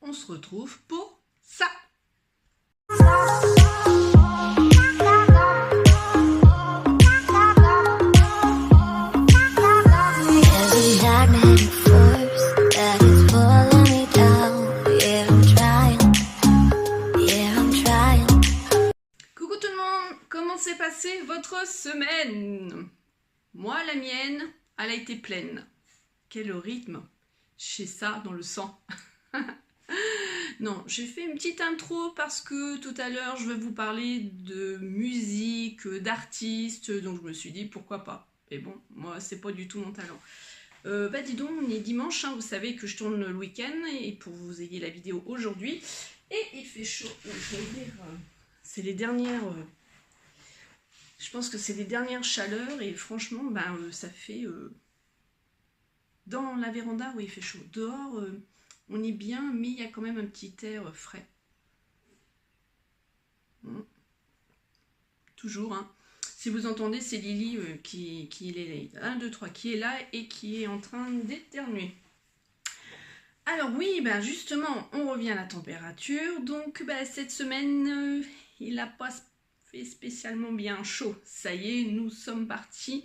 on se retrouve pour ça. Coucou tout le monde, comment s'est passée votre semaine? Moi, la mienne, elle a été pleine. Quel rythme! J'ai ça dans le sang. Non, j'ai fait une petite intro parce que tout à l'heure, je vais vous parler de musique, d'artistes, donc je me suis dit pourquoi pas. Mais bon, moi, c'est pas du tout mon talent. Dis donc, on est dimanche, hein, vous savez que je tourne le week-end et pour que vous ayez la vidéo aujourd'hui. Et il fait chaud. Je vais dire, c'est les dernières... je pense que c'est les dernières chaleurs et franchement, ça fait... dans la véranda, oui, il fait chaud. Dehors, on est bien, mais il y a quand même un petit air frais. Toujours, hein. Si vous entendez, c'est Lily qui est 1, 2, 3, qui est là et qui est en train d'éternuer. Alors oui, justement, on revient à la température. Donc cette semaine, il n'a pas fait spécialement bien chaud. Ça y est, nous sommes partis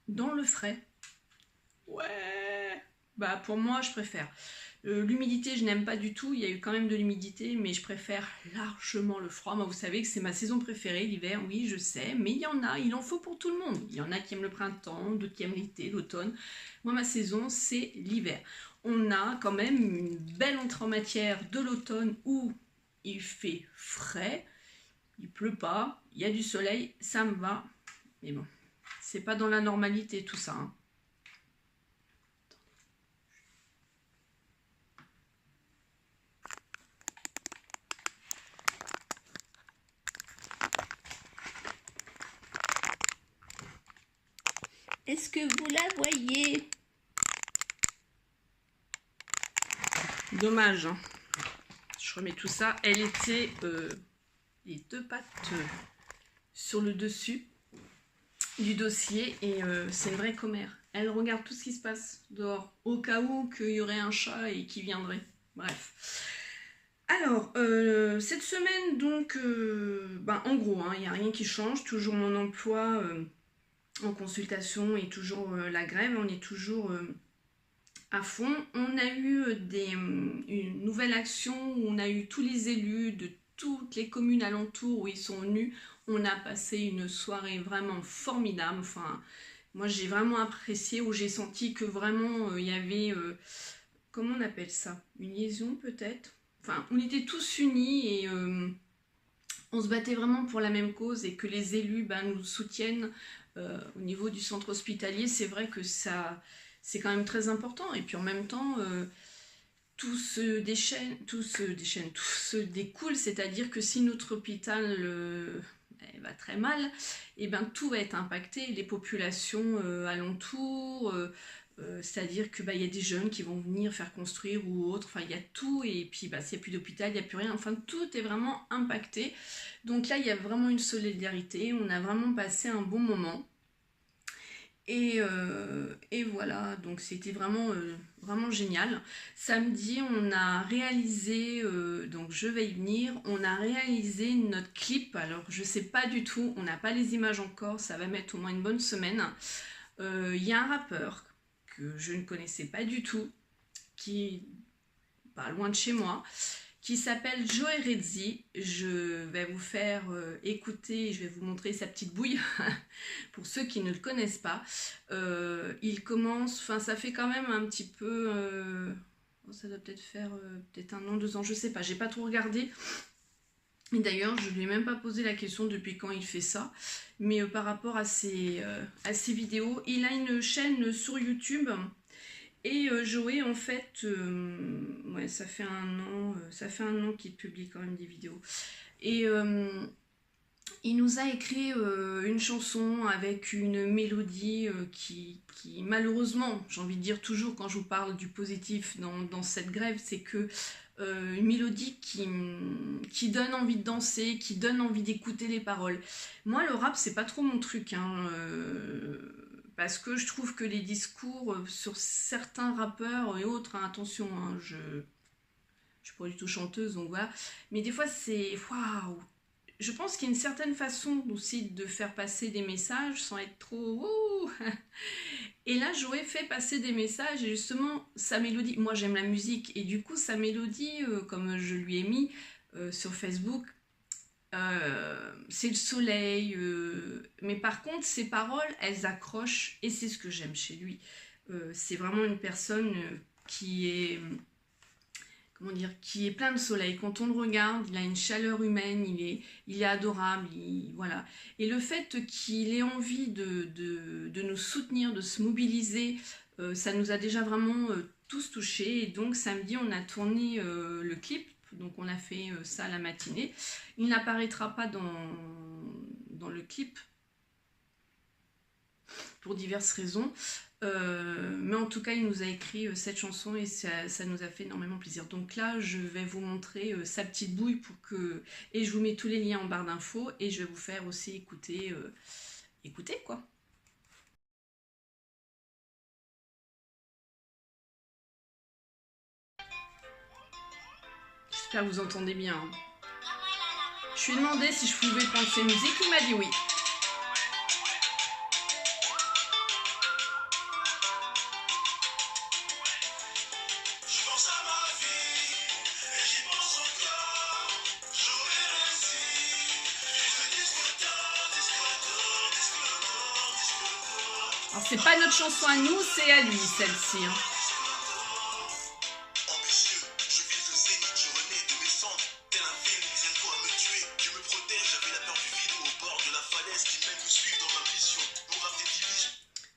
dans le frais. Ouais. Pour moi, je préfère. L'humidité, je n'aime pas du tout. Il y a eu quand même de l'humidité, mais je préfère largement le froid. Moi, vous savez que c'est ma saison préférée, l'hiver. Oui, je sais, mais il y en a, il en faut pour tout le monde. Il y en a qui aiment le printemps, d'autres qui aiment l'été, l'automne. Moi, ma saison, c'est l'hiver. On a quand même une belle entrée en matière de l'automne où il fait frais, il pleut pas, il y a du soleil, ça me va. Mais bon, c'est pas dans la normalité tout ça, hein. Est-ce que vous la voyez? Dommage, hein. Je remets tout ça. Elle était les deux pattes sur le dessus du dossier et c'est une vraie commère. Elle regarde tout ce qui se passe dehors au cas où qu'il y aurait un chat et qui viendrait. Bref. Alors, cette semaine, donc, en gros, il n'y a rien qui change. Toujours mon emploi en consultation et toujours la grève. On est toujours... à fond. On a eu une nouvelle action où on a eu tous les élus de toutes les communes alentours où ils sont venus. On a passé une soirée vraiment formidable. Enfin, moi j'ai vraiment apprécié, où j'ai senti que vraiment il y avait, comment on appelle ça? Une liaison peut-être? Enfin, on était tous unis et on se battait vraiment pour la même cause et que les élus nous soutiennent au niveau du centre hospitalier. C'est vrai que ça... c'est quand même très important. Et puis en même temps, tout se découle. C'est-à-dire que si notre hôpital va très mal, et tout va être impacté. Les populations alentours, c'est-à-dire que y a des jeunes qui vont venir faire construire ou autre. Enfin, il y a tout. Et puis s'il n'y a plus d'hôpital, il n'y a plus rien. Enfin, tout est vraiment impacté. Donc là, il y a vraiment une solidarité. On a vraiment passé un bon moment. Et voilà, donc c'était vraiment, vraiment génial. Samedi, on a réalisé, donc je vais y venir, on a réalisé notre clip. Alors je sais pas du tout, on n'a pas les images encore, ça va mettre au moins une bonne semaine. Il y a un rappeur que je ne connaissais pas du tout, qui est pas loin de chez moi, qui s'appelle Joe Rezzi. Je vais vous faire écouter, je vais vous montrer sa petite bouille pour ceux qui ne le connaissent pas. Il commence, ça fait quand même un petit peu, ça doit peut-être faire peut-être 1 an, 2 ans, je sais pas, j'ai pas trop regardé. Et d'ailleurs, je lui ai même pas posé la question depuis quand il fait ça, mais par rapport à ses vidéos, il a une chaîne sur YouTube. Et Joey, en fait, ouais, ça fait 1 an qu'il publie quand même des vidéos. Et il nous a écrit une chanson avec une mélodie qui malheureusement, j'ai envie de dire toujours quand je vous parle du positif dans cette grève, c'est que une mélodie qui donne envie de danser, qui donne envie d'écouter les paroles. Moi, le rap, c'est pas trop mon truc, hein. parce que je trouve que les discours sur certains rappeurs et autres, hein, attention, hein, je suis pas du tout chanteuse, donc voilà, mais des fois c'est waouh. Je pense qu'il y a une certaine façon aussi de faire passer des messages sans être trop ouh. Et là, j'aurais fait passer des messages et justement, sa mélodie, moi j'aime la musique, et du coup, sa mélodie, comme je lui ai mis sur Facebook, c'est le soleil. Mais par contre, ses paroles, elles accrochent, et c'est ce que j'aime chez lui. C'est vraiment une personne qui est, comment dire, qui est plein de soleil. Quand on le regarde, il a une chaleur humaine, il est adorable, voilà. Et le fait qu'il ait envie de nous soutenir, de se mobiliser, ça nous a déjà vraiment tous touchés. Et donc samedi, on a tourné le clip, donc on a fait ça la matinée. Il n'apparaîtra pas dans le clip pour diverses raisons. Mais en tout cas, il nous a écrit cette chanson et ça nous a fait énormément plaisir. Donc là, je vais vous montrer sa petite bouille et je vous mets tous les liens en barre d'infos et je vais vous faire aussi écouter quoi. J'espère que vous entendez bien. Hein. Je lui ai demandé si je pouvais prendre ses musiques, il m'a dit oui. Alors c'est pas notre chanson à nous, c'est à lui celle-ci. Hein.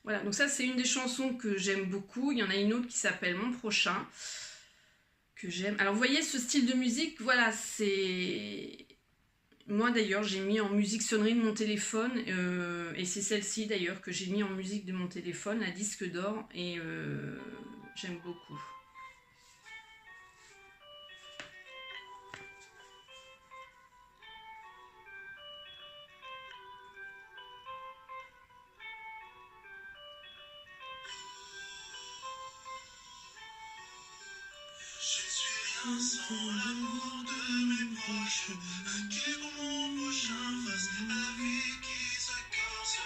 Voilà, donc ça c'est une des chansons que j'aime beaucoup. Il y en a une autre qui s'appelle Mon Prochain, que j'aime. Alors vous voyez ce style de musique, voilà, c'est... Moi d'ailleurs j'ai mis en musique sonnerie de mon téléphone, et c'est celle-ci d'ailleurs que j'ai mis en musique de mon téléphone, la disque d'or, et j'aime beaucoup. Sans l'amour de mes proches, qui pour mon prochain face la vie qui se casse.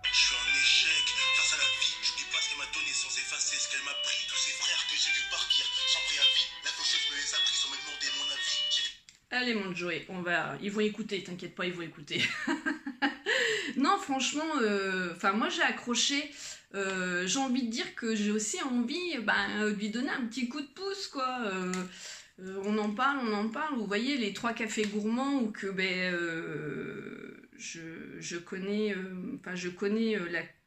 Je suis un échec face à la vie, j'oublie pas ce qu'elle m'a donné sans effacer ce qu'elle m'a pris. Tous ces frères que j'ai vu partir sans préavis, la faucheuse me les a pris sans me demander mon avis. Allez mon Joey, ils vont écouter, t'inquiète pas, ils vont écouter. Non franchement, moi j'ai accroché. J'ai envie de dire que j'ai aussi envie de lui donner un petit coup de pouce quoi. On en parle, vous voyez les 3 cafés gourmands où que je connais,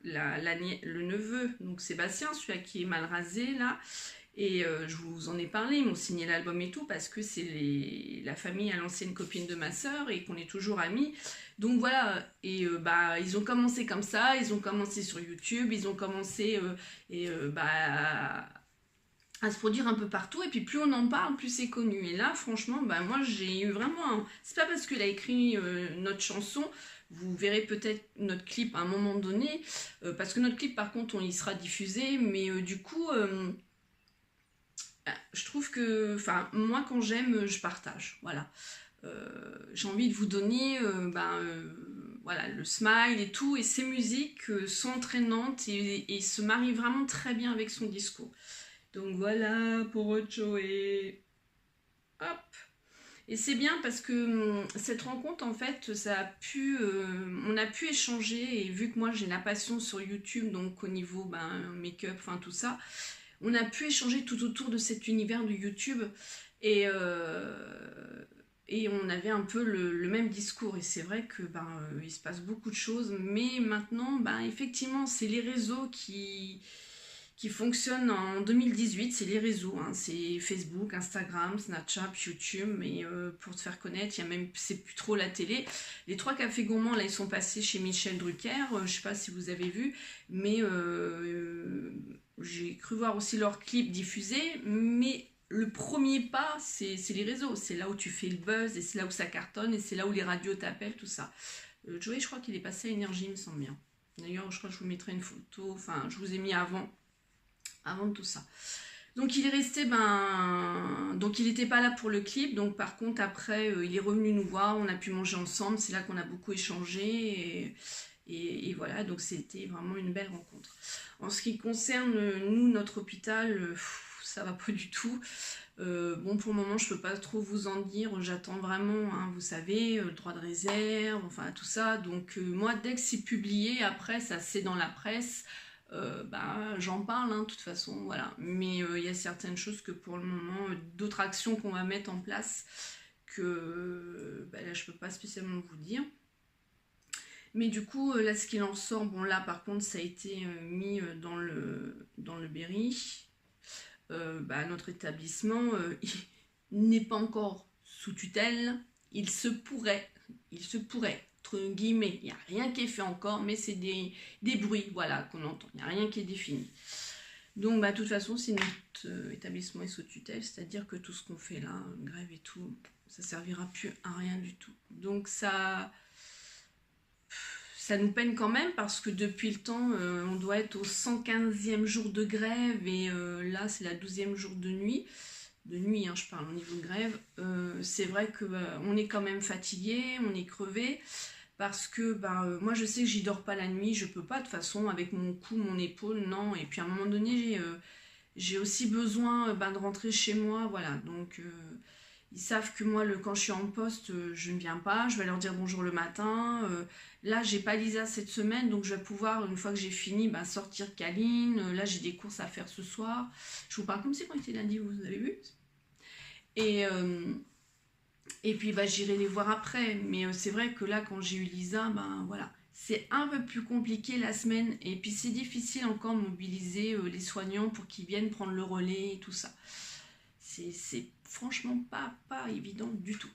le neveu, donc Sébastien, celui qui est mal rasé là, et je vous en ai parlé, ils m'ont signé l'album et tout parce que c'est la famille à l'ancienne copine de ma soeur et qu'on est toujours amis. Donc voilà, et ils ont commencé comme ça, ils ont commencé sur YouTube, ils ont commencé à se produire un peu partout, et puis plus on en parle, plus c'est connu. Et là, franchement, moi j'ai eu vraiment... C'est pas parce qu'il a écrit notre chanson, vous verrez peut-être notre clip à un moment donné, parce que notre clip par contre, il sera diffusé, mais du coup... je trouve que, moi quand j'aime, je partage, voilà. J'ai envie de vous donner voilà, le smile et tout, et ces musiques sont entraînantes et se marient vraiment très bien avec son discours. Donc voilà pour Joey. Hop. Et c'est bien parce que cette rencontre, en fait, on a pu échanger, et vu que moi j'ai la passion sur YouTube, donc au niveau make-up, tout ça, on a pu échanger tout autour de cet univers de YouTube, et on avait un peu le même discours, et c'est vrai que il se passe beaucoup de choses, mais maintenant effectivement c'est les réseaux qui fonctionnent en 2018, c'est les réseaux, hein, c'est Facebook, Instagram, Snapchat, YouTube, mais pour te faire connaître, c'est plus trop la télé. Les 3 cafés gourmands là ils sont passés chez Michel Drucker, je sais pas si vous avez vu, mais j'ai cru voir aussi leurs clips diffusés, mais le premier pas, c'est les réseaux. C'est là où tu fais le buzz, et c'est là où ça cartonne, et c'est là où les radios t'appellent, tout ça. Joey, je crois qu'il est passé à Énergie, il me semble bien. D'ailleurs, je crois que je vous mettrai une photo, enfin, je vous ai mis avant de tout ça. Donc il est resté, donc il n'était pas là pour le clip, donc par contre après il est revenu nous voir, on a pu manger ensemble, c'est là qu'on a beaucoup échangé et voilà, donc c'était vraiment une belle rencontre. En ce qui concerne nous, notre hôpital, ça va pas du tout. Bon, pour le moment je peux pas trop vous en dire, j'attends vraiment, hein, vous savez, le droit de réserve, enfin tout ça, donc moi dès que c'est publié, après ça c'est dans la presse, j'en parle, hein, de toute façon, voilà. Mais il y a certaines choses que pour le moment, d'autres actions qu'on va mettre en place, que là je peux pas spécialement vous dire. Mais du coup, là ce qu'il en sort, bon là par contre ça a été mis dans le Berry. Notre établissement il n'est pas encore sous tutelle, il se pourrait, entre guillemets, il n'y a rien qui est fait encore, mais c'est des bruits, voilà, qu'on entend, il n'y a rien qui est défini. Donc, de toute façon, si notre établissement est sous tutelle, c'est-à-dire que tout ce qu'on fait là, grève et tout, ça servira plus à rien du tout. Donc, ça nous peine quand même, parce que depuis le temps, on doit être au 115e jour de grève, et là, c'est la 12e jour de nuit, hein, je parle au niveau de grève. C'est vrai que on est quand même fatigué, on est crevé, parce que moi je sais que j'y dors pas la nuit, je peux pas de toute façon avec mon cou, mon épaule, non, et puis à un moment donné j'ai aussi besoin de rentrer chez moi, voilà, donc ils savent que moi quand je suis en poste, je ne viens pas, je vais leur dire bonjour le matin, là j'ai pas Lisa cette semaine, donc je vais pouvoir, une fois que j'ai fini, sortir câline, là j'ai des courses à faire ce soir, je vous parle comme c'est quand il était lundi, vous avez vu, et puis j'irai les voir après, mais c'est vrai que là quand j'ai eu Lisa, voilà, c'est un peu plus compliqué la semaine, et puis c'est difficile encore de mobiliser les soignants pour qu'ils viennent prendre le relais et tout ça. C'est franchement pas évident du tout.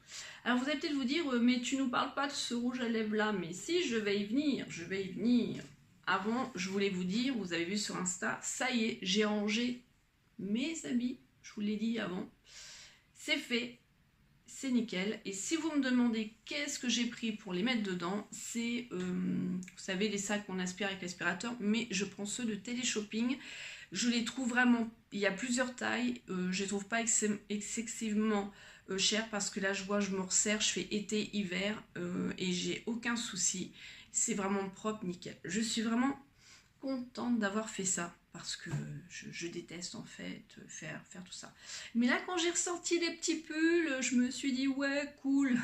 Alors vous allez peut-être vous dire, mais tu nous parles pas de ce rouge à lèvres là, mais si, je vais y venir. Avant, je voulais vous dire, vous avez vu sur Insta, ça y est, j'ai rangé mes habits, je vous l'ai dit avant, c'est fait. C'est nickel. Et si vous me demandez qu'est-ce que j'ai pris pour les mettre dedans, c'est, vous savez, les sacs qu'on aspire avec l'aspirateur, mais je prends ceux de Téléshopping. Je les trouve vraiment, il y a plusieurs tailles, je les trouve pas excessivement chers, parce que là je vois, je me resserre, je fais été, hiver, et j'ai aucun souci. C'est vraiment propre, nickel. Je suis vraiment contente d'avoir fait ça, parce que je déteste en fait faire tout ça. Mais là quand j'ai ressorti les petits pulls, je me suis dit ouais, cool.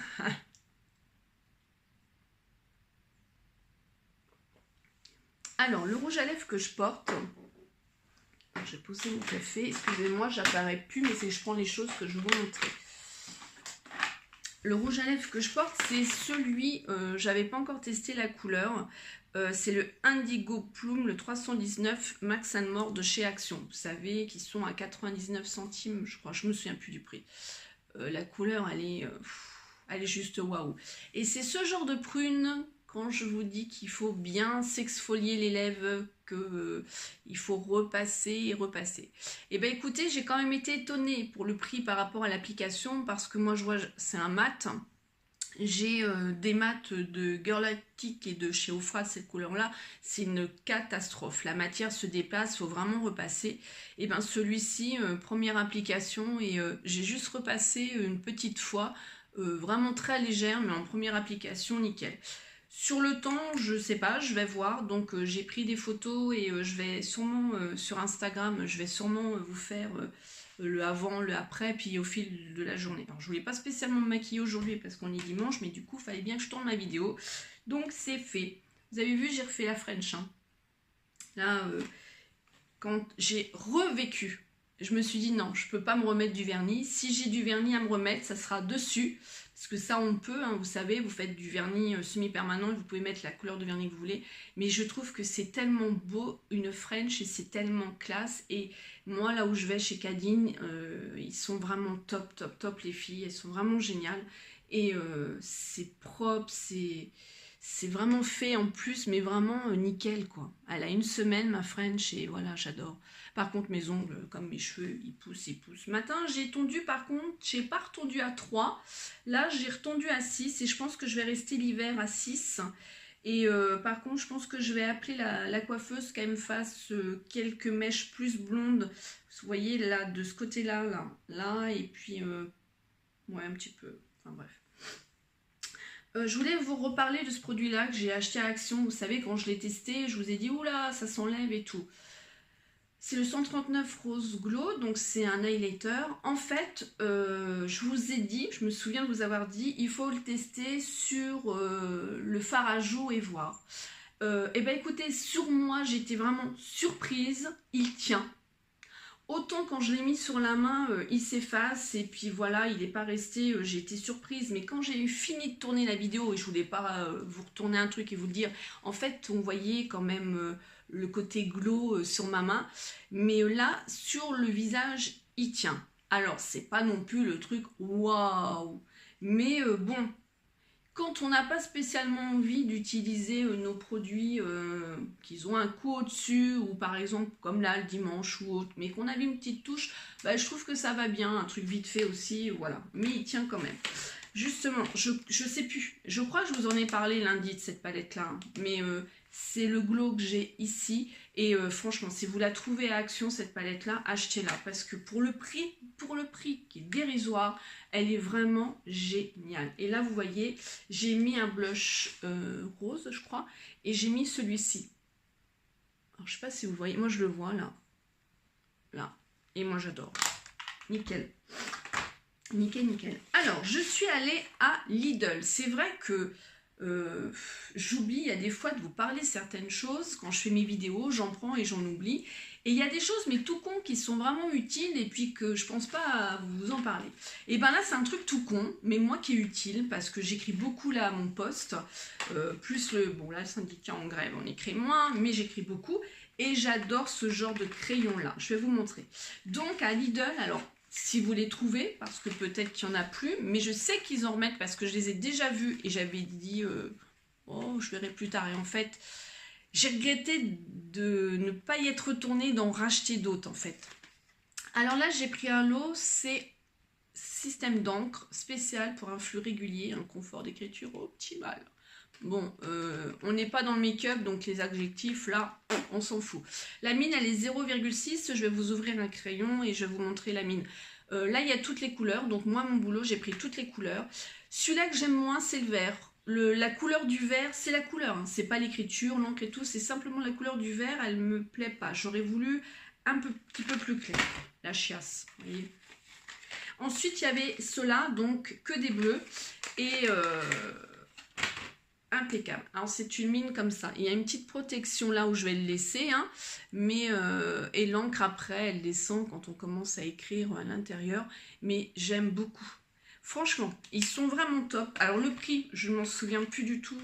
Alors le rouge à lèvres que je porte, j'ai posé mon café, excusez-moi, j'apparais plus, mais c'est que je prends les choses que je vais vous montrer. Le rouge à lèvres que je porte, c'est celui, j'avais pas encore testé la couleur, c'est le Indigo Plume, le 319 Max & More de chez Action. Vous savez, qui sont à 99 centimes, je crois, je me souviens plus du prix. La couleur, elle est juste waouh. Et c'est ce genre de prune, quand je vous dis qu'il faut bien s'exfolier les lèvres, qu'il faut repasser et repasser. Et bien écoutez, j'ai quand même été étonnée pour le prix par rapport à l'application, parce que moi je vois, c'est un mat. J'ai des mats de Girlatic et de chez Ofra, cette couleur-là, c'est une catastrophe. La matière se dépasse, il faut vraiment repasser. Et bien celui-ci, première application, et j'ai juste repassé une petite fois, vraiment très légère, mais en première application, nickel. Sur le temps, je sais pas, je vais voir. Donc j'ai pris des photos et je vais sûrement sur Instagram, je vais sûrement vous faire le avant, le après, puis au fil de la journée. Alors je voulais pas spécialement me maquiller aujourd'hui parce qu'on est dimanche, mais du coup, il fallait bien que je tourne ma vidéo. Donc c'est fait. Vous avez vu, j'ai refait la French. Hein. Là, quand j'ai revécu, je me suis dit non, je peux pas me remettre du vernis. Si j'ai du vernis à me remettre, ça sera dessus. Parce que ça, on peut, hein, vous savez, vous faites du vernis semi-permanent et vous pouvez mettre la couleur de vernis que vous voulez. Mais je trouve que c'est tellement beau, une French, et c'est tellement classe. Et moi, là où je vais chez Cadine, ils sont vraiment top, top, top, les filles. Elles sont vraiment géniales. Et c'est propre, c'est vraiment fait en plus, mais vraiment nickel, quoi. Elle a une semaine, ma French, et voilà, j'adore. Par contre, mes ongles, comme mes cheveux, ils poussent. Matin, j'ai tondu, par contre, j'ai pas retondu à 3. Là, j'ai retondu à 6, et je pense que je vais rester l'hiver à 6. Et par contre, je pense que je vais appeler la coiffeuse qu'elle me fasse quelques mèches plus blondes. Vous voyez, là, de ce côté-là, là, et puis, ouais, un petit peu. Enfin, bref. Je voulais vous reparler de ce produit-là que j'ai acheté à Action. Vous savez, quand je l'ai testé, je vous ai dit, oula, ça s'enlève et tout. C'est le 139 Rose Glow, donc c'est un highlighter. En fait, je vous ai dit, je me souviens de vous avoir dit, il faut le tester sur le fard à joues et voir. Et ben écoutez, sur moi, j'étais vraiment surprise, il tient. Autant quand je l'ai mis sur la main, il s'efface et puis voilà, il n'est pas resté, j'ai été surprise. Mais quand j'ai eu fini de tourner la vidéo et je voulais pas vous retourner un truc et vous le dire, en fait, on voyait quand même le côté glow sur ma main. Mais là, sur le visage, il tient. Alors, c'est pas non plus le truc waouh. Mais bon, quand on n'a pas spécialement envie d'utiliser nos produits qui ont un coup au-dessus, ou par exemple comme là le dimanche ou autre, mais qu'on avait une petite touche, bah, je trouve que ça va bien, un truc vite fait aussi, voilà. Mais il tient quand même. Justement, je sais plus, je crois que je vous en ai parlé lundi de cette palette-là, hein, mais c'est le glow que j'ai ici. Et franchement, si vous la trouvez à Action, cette palette-là, achetez-la. Parce que pour le prix qui est dérisoire, elle est vraiment géniale. Et là, vous voyez, j'ai mis un blush rose, je crois. Et j'ai mis celui-ci. Alors, je sais pas si vous voyez. Moi, je le vois, là. Là. Et moi, j'adore. Nickel. Nickel, nickel. Alors, je suis allée à Lidl. C'est vrai que j'oublie, il y a des fois de vous parler certaines choses. Quand je fais mes vidéos, j'en prends et j'en oublie. Et il y a des choses, mais tout con, qui sont vraiment utiles et puis que je pense pas à vous en parler. Et ben là, c'est un truc tout con, mais moi qui est utile parce que j'écris beaucoup là à mon poste. Plus le... Bon, là, le syndicat en grève, on écrit moins, mais j'écris beaucoup. Et j'adore ce genre de crayon-là. Je vais vous montrer. Donc, à Lidl, alors... Si vous les trouvez, parce que peut-être qu'il n'y en a plus, mais je sais qu'ils en remettent parce que je les ai déjà vus et j'avais dit oh, je verrai plus tard. Et en fait, j'ai regretté de ne pas y être retournée, d'en racheter d'autres en fait. Alors là, j'ai pris un lot, c'est système d'encre spécial pour un flux régulier, un confort d'écriture optimal. Bon, on n'est pas dans le make-up, donc les adjectifs, là, on s'en fout. La mine, elle est 0,6. Je vais vous ouvrir un crayon et je vais vous montrer la mine. Là, il y a toutes les couleurs. Donc, moi, mon boulot, j'ai pris toutes les couleurs. Celui-là que j'aime moins, c'est le vert. La couleur du vert, c'est la couleur. Hein. C'est pas l'écriture, l'encre et tout. C'est simplement la couleur du vert. Elle me plaît pas. J'aurais voulu un petit peu plus clair. La chiasse, vous voyez. Ensuite, il y avait ceux-là, donc que des bleus. Et... impeccable. Alors c'est une mine comme ça. Il y a une petite protection là où je vais le laisser, hein, mais et l'encre après elle descend quand on commence à écrire à l'intérieur. Mais j'aime beaucoup. Franchement, ils sont vraiment top. Alors le prix, je ne m'en souviens plus du tout.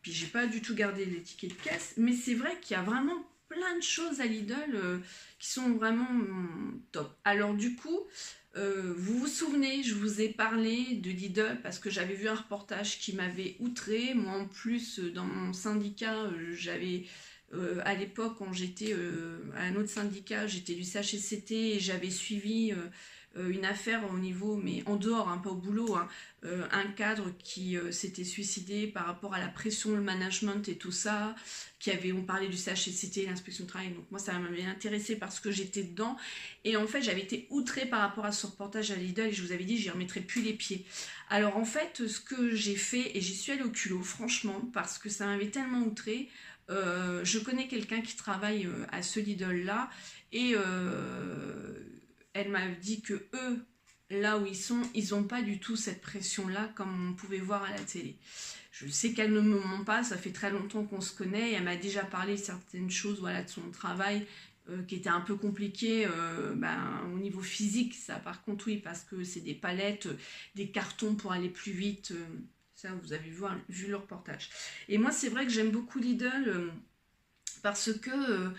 Puis j'ai pas du tout gardé les tickets de caisse, mais c'est vrai qu'il y a vraiment plein de choses à Lidl qui sont vraiment top. Alors du coup. Vous vous souvenez, je vous ai parlé de Lidl parce que j'avais vu un reportage qui m'avait outré. Moi en plus, dans mon syndicat, j'avais à l'époque quand j'étais à un autre syndicat, j'étais du CHSCT et j'avais suivi une affaire au niveau, mais en dehors, hein, pas au boulot, hein, un cadre qui s'était suicidé par rapport à la pression, le management et tout ça, on parlait du CHSCT, l'inspection du travail, donc moi ça m'avait intéressé parce que j'étais dedans, et en fait j'avais été outrée par rapport à ce reportage à Lidl, et je vous avais dit j'y remettrai plus les pieds. Alors en fait ce que j'ai fait, et j'y suis allée au culot, franchement, parce que ça m'avait tellement outrée, je connais quelqu'un qui travaille à ce Lidl là, et elle m'a dit que eux, là où ils sont, ils n'ont pas du tout cette pression-là comme on pouvait voir à la télé. Je sais qu'elle ne me ment pas, ça fait très longtemps qu'on se connaît, et elle m'a déjà parlé de certaines choses, voilà, de son travail qui était un peu compliqué au niveau physique, ça par contre oui, parce que c'est des palettes, des cartons pour aller plus vite, ça vous avez vu le reportage. Et moi c'est vrai que j'aime beaucoup Lidl parce que...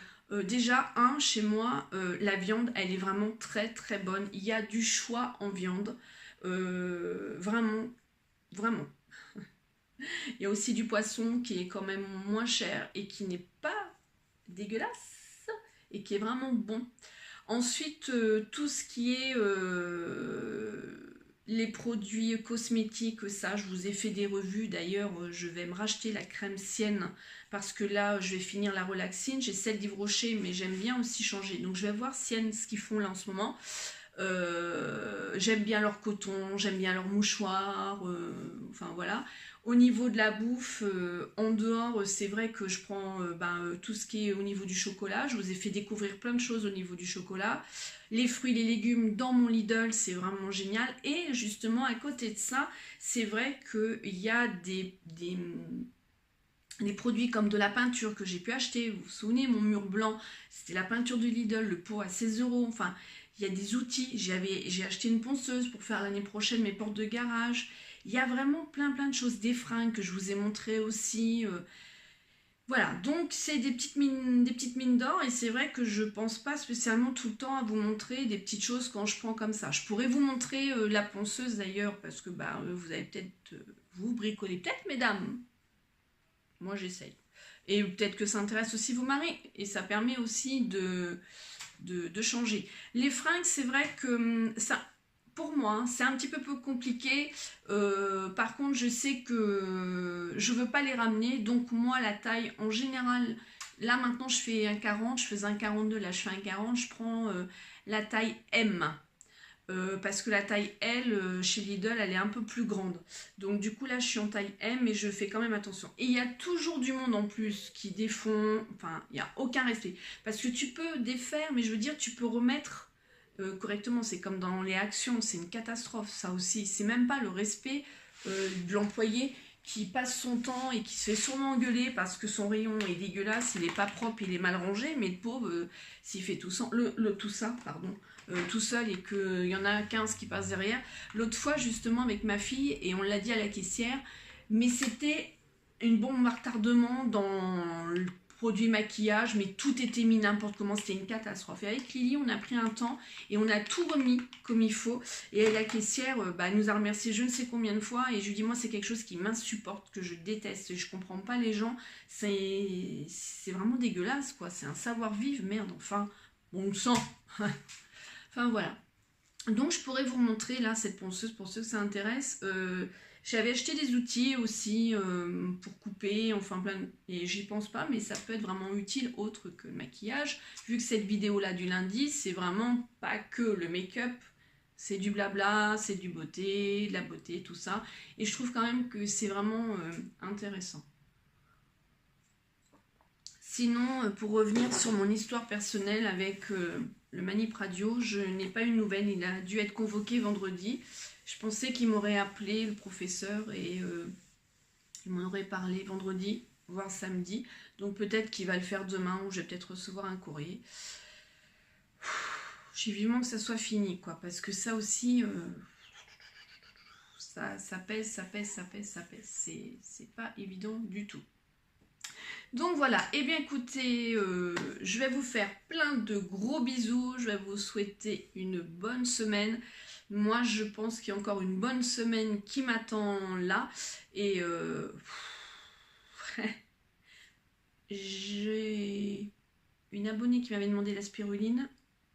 déjà, chez moi, la viande, elle est vraiment très très bonne. Il y a du choix en viande. Vraiment, vraiment. Il y a aussi du poisson qui est quand même moins cher et qui n'est pas dégueulasse et qui est vraiment bon. Ensuite, tout ce qui est Les produits cosmétiques, ça, je vous ai fait des revues. D'ailleurs, je vais me racheter la crème Sienne parce que là, je vais finir la relaxine. J'ai celle d'Yves Rocher, mais j'aime bien aussi changer. Donc, je vais voir Sienne, ce qu'ils font là en ce moment. J'aime bien leur coton, j'aime bien leur mouchoir. Enfin, voilà. Au niveau de la bouffe, en dehors, c'est vrai que je prends tout ce qui est au niveau du chocolat. Je vous ai fait découvrir plein de choses au niveau du chocolat. Les fruits, les légumes dans mon Lidl, c'est vraiment génial. Et justement, à côté de ça, c'est vrai qu'il y a des produits comme de la peinture que j'ai pu acheter. Vous vous souvenez, mon mur blanc, c'était la peinture du Lidl, le pot à 16 €. Enfin, il y a des outils. J'ai acheté une ponceuse pour faire l'année prochaine mes portes de garage. Il y a vraiment plein de choses. Des fringues que je vous ai montré aussi. Voilà, donc c'est des petites mines d'or et c'est vrai que je pense pas spécialement tout le temps à vous montrer des petites choses quand je prends comme ça. Je pourrais vous montrer la ponceuse d'ailleurs parce que vous allez peut-être vous bricoler peut-être mesdames. Moi j'essaye. Et peut-être que ça intéresse aussi vos maris et ça permet aussi de changer. Les fringues, c'est vrai que ça... Pour moi, c'est un petit peu compliqué. Par contre, je sais que je ne veux pas les ramener. Donc, moi, la taille, en général, là, maintenant, je fais un 40. Je faisais un 42. Là, je fais un 40. Je prends la taille M. Parce que la taille L, chez Lidl, elle est un peu plus grande. Donc, du coup, là, je suis en taille M. Et je fais quand même attention. Et il y a toujours du monde, en plus, qui défont. Enfin, il n'y a aucun respect. Parce que tu peux défaire, mais je veux dire, tu peux remettre... correctement, c'est comme dans les actions, c'est une catastrophe ça aussi, c'est même pas le respect de l'employé qui passe son temps et qui se fait sûrement engueuler parce que son rayon est dégueulasse, il est pas propre, il est mal rangé, mais le pauvre, s'il fait tout ça, tout seul et qu'il y en a 15 qui passent derrière. L'autre fois justement avec ma fille, et on l'a dit à la caissière, mais c'était une bombe à retardement dans le produit maquillage, mais tout était mis n'importe comment, c'était une catastrophe. Et avec Lily, on a pris un temps et on a tout remis comme il faut. Et la caissière elle nous a remercié je ne sais combien de fois. Et je lui dis, moi, c'est quelque chose qui m'insupporte, que je déteste. Et je comprends pas les gens. C'est vraiment dégueulasse, quoi. C'est un savoir-vivre, merde. Enfin, bon sang. Enfin, voilà. Donc, je pourrais vous montrer, là, cette ponceuse, pour ceux que ça intéresse. J'avais acheté des outils aussi pour couper, enfin et j'y pense pas, mais ça peut être vraiment utile autre que le maquillage. Vu que cette vidéo-là du lundi, c'est vraiment pas que le make-up, c'est du blabla, c'est du beauté, de la beauté, tout ça. Et je trouve quand même que c'est vraiment intéressant. Sinon, pour revenir sur mon histoire personnelle avec le Manip Radio, je n'ai pas eu de nouvelles, il a dû être convoqué vendredi. Je pensais qu'il m'aurait appelé, le professeur, et il m'en aurait parlé vendredi, voire samedi. Donc peut-être qu'il va le faire demain, ou je vais peut-être recevoir un courrier. J'ai vivement que ça soit fini, quoi, parce que ça aussi, ça pèse. C'est pas évident du tout. Donc voilà, et bien écoutez, je vais vous faire plein de gros bisous, je vais vous souhaiter une bonne semaine. Moi, je pense qu'il y a encore une bonne semaine qui m'attend là. Et j'ai une abonnée qui m'avait demandé la spiruline.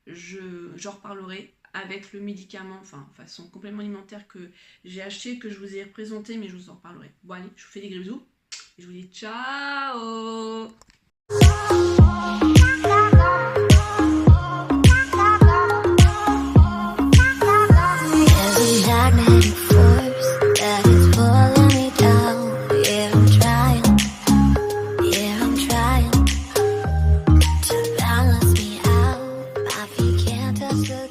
J'en reparlerai avec le médicament, enfin, façon complément alimentaire que j'ai acheté, que je vous ai représenté, mais je vous en reparlerai. Bon, allez, je vous fais des gros bisous. Et je vous dis ciao! Just